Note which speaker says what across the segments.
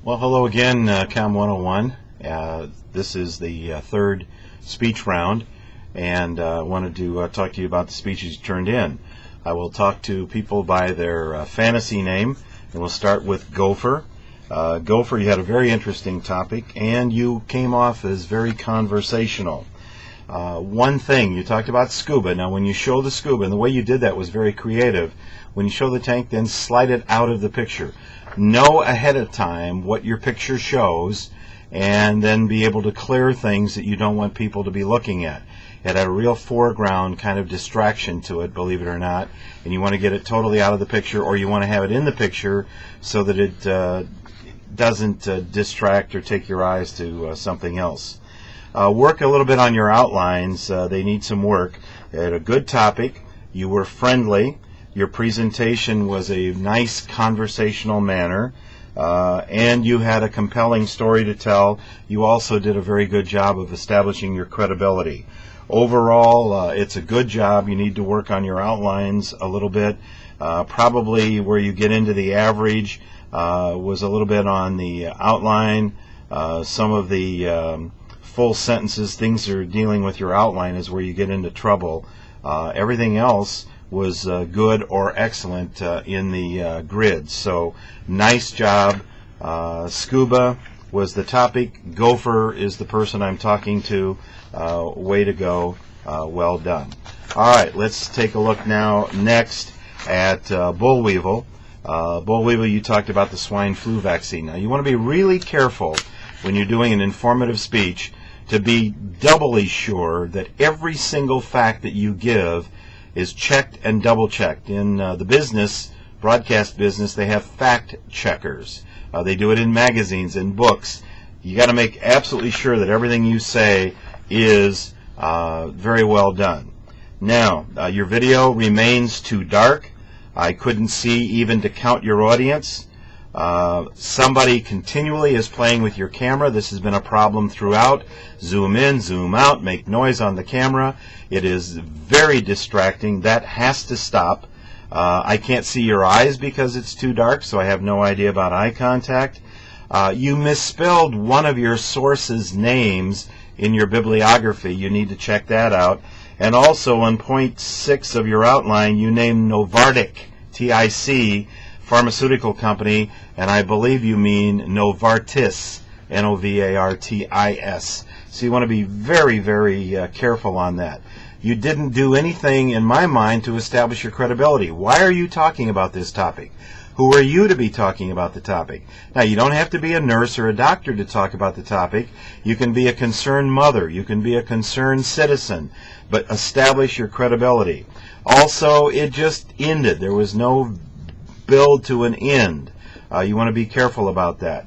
Speaker 1: Well, hello again, COMM 101. This is the third speech round, and I wanted to talk to you about the speeches you turned in. I will talk to people by their fantasy name, and we'll start with Gopher. Gopher, you had a very interesting topic, and you came off as very conversational. One thing, you talked about scuba. Now, when you show the scuba, and the way you did that was very creative, when you show the tank, then slide it out of the picture. Know ahead of time what your picture shows, and then be able to clear things that you don't want people to be looking at. It had a real foreground kind of distraction to it, believe it or not, and you want to get it totally out of the picture, or you want to have it in the picture so that it doesn't distract or take your eyes to something else. Work a little bit on your outlines. They need some work. You had a good topic. You were friendly. Your presentation was a nice conversational manner, and you had a compelling story to tell. You also did a very good job of establishing your credibility. Overall, it's a good job. You need to work on your outlines a little bit. Probably where you get into the average was a little bit on the outline. Some of the full sentences, things that are dealing with your outline is where you get into trouble. Everything else was good or excellent in the grid. So nice job. Scuba was the topic. Gopher is the person I'm talking to. Way to go. Well done. All right, let's take a look now next at Bullweevil. Bullweevil, you talked about the swine flu vaccine. Now, you want to be really careful when you're doing an informative speech to be doubly sure that every single fact that you give is checked and double checked. In the business, broadcast business, they have fact checkers. They do it in magazines and books. You got to make absolutely sure that everything you say is very well done. Now, your video remains too dark. I couldn't see even to count your audience. Somebody continually is playing with your camera. This has been a problem throughout. Zoom in, zoom out, make noise on the camera. It is very distracting. That has to stop. I can't see your eyes because it's too dark, so I have no idea about eye contact. You misspelled one of your sources' names in your bibliography. You need to check that out. And also on point 6 of your outline, you named Novartis, T-I-C, pharmaceutical company, and I believe you mean Novartis, N-O-V-A-R-T-I-S. So you want to be very, very careful on that. You didn't do anything, in my mind, to establish your credibility. Why are you talking about this topic? Who are you to be talking about the topic? Now, you don't have to be a nurse or a doctor to talk about the topic. You can be a concerned mother. You can be a concerned citizen. But establish your credibility. Also, it just ended. There was no build to an end. You want to be careful about that.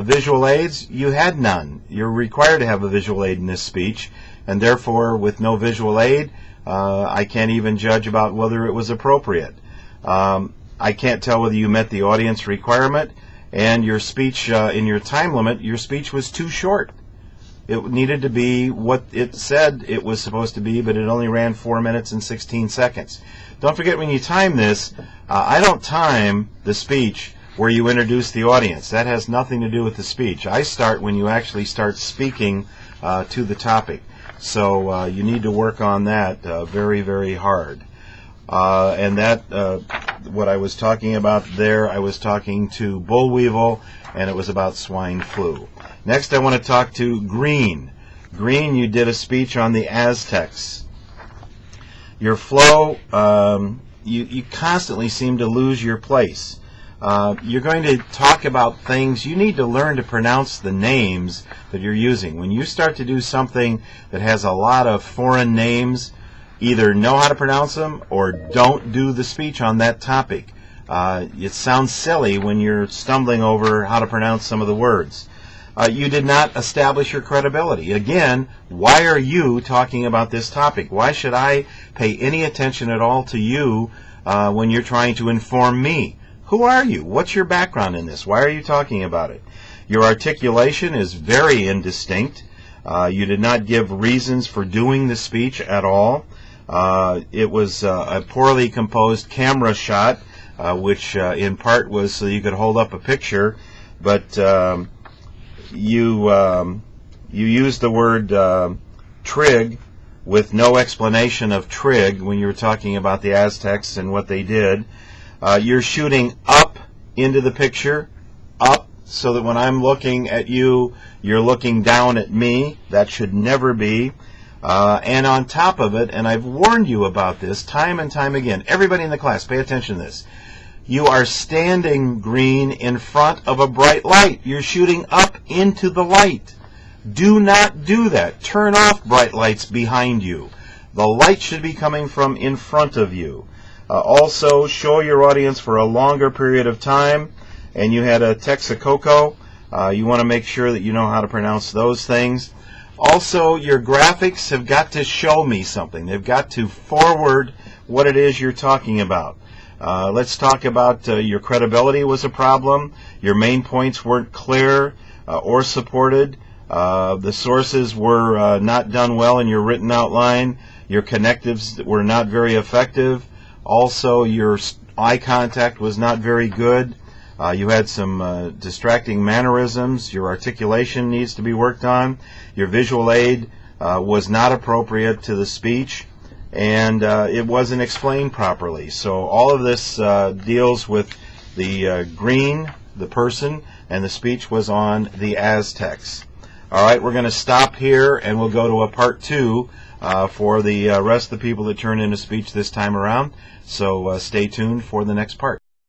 Speaker 1: Visual aids, you had none. You're required to have a visual aid in this speech, and therefore, with no visual aid, I can't even judge about whether it was appropriate. I can't tell whether you met the audience requirement, and your speech, in your time limit, your speech was too short. It needed to be what it said it was supposed to be, but it only ran 4 minutes and 16 seconds. Don't forget, when you time this, I don't time the speech where you introduce the audience. That has nothing to do with the speech. I start when you actually start speaking to the topic. So you need to work on that very, very hard. And that, what I was talking about there, I was talking to Bullweevil, and it was about swine flu. Next, I want to talk to Green. Green, you did a speech on the Aztecs. Your flow, you constantly seem to lose your place. You're going to talk about things. You need to learn to pronounce the names that you're using. When you start to do something that has a lot of foreign names, either know how to pronounce them or don't do the speech on that topic. It sounds silly when you're stumbling over how to pronounce some of the words. You did not establish your credibility. Again, why are you talking about this topic? Why should I pay any attention at all to you when you're trying to inform me? Who are you? What's your background in this? Why are you talking about it? Your articulation is very indistinct. You did not give reasons for doing the speech at all. It was a poorly composed camera shot, which in part was so you could hold up a picture. but you used the word trig with no explanation of trig when you were talking about the Aztecs and what they did. You're shooting up into the picture, up, so that when I'm looking at you, you're looking down at me. That should never be. And on top of it, and I've warned you about this time and time again, everybody in the class, pay attention to this. You are standing, green, in front of a bright light. You're shooting up into the light. Do not do that. Turn off bright lights behind you. The light should be coming from in front of you. Also, show your audience for a longer period of time. And you had a Texacoco. You want to make sure that you know how to pronounce those things. Also, your graphics have got to show me something. They've got to forward what it is you're talking about. Let's talk about your credibility was a problem. Your main points weren't clear or supported. The sources were not done well in your written outline. Your connectives were not very effective. Also, your eye contact was not very good. You had some distracting mannerisms. Your articulation needs to be worked on. Your visual aid was not appropriate to the speech, and it wasn't explained properly. So all of this deals with the green, the person, and the speech was on the Aztecs. All right, we're going to stop here, and we'll go to a part 2 for the rest of the people that turn in a speech this time around. So stay tuned for the next part.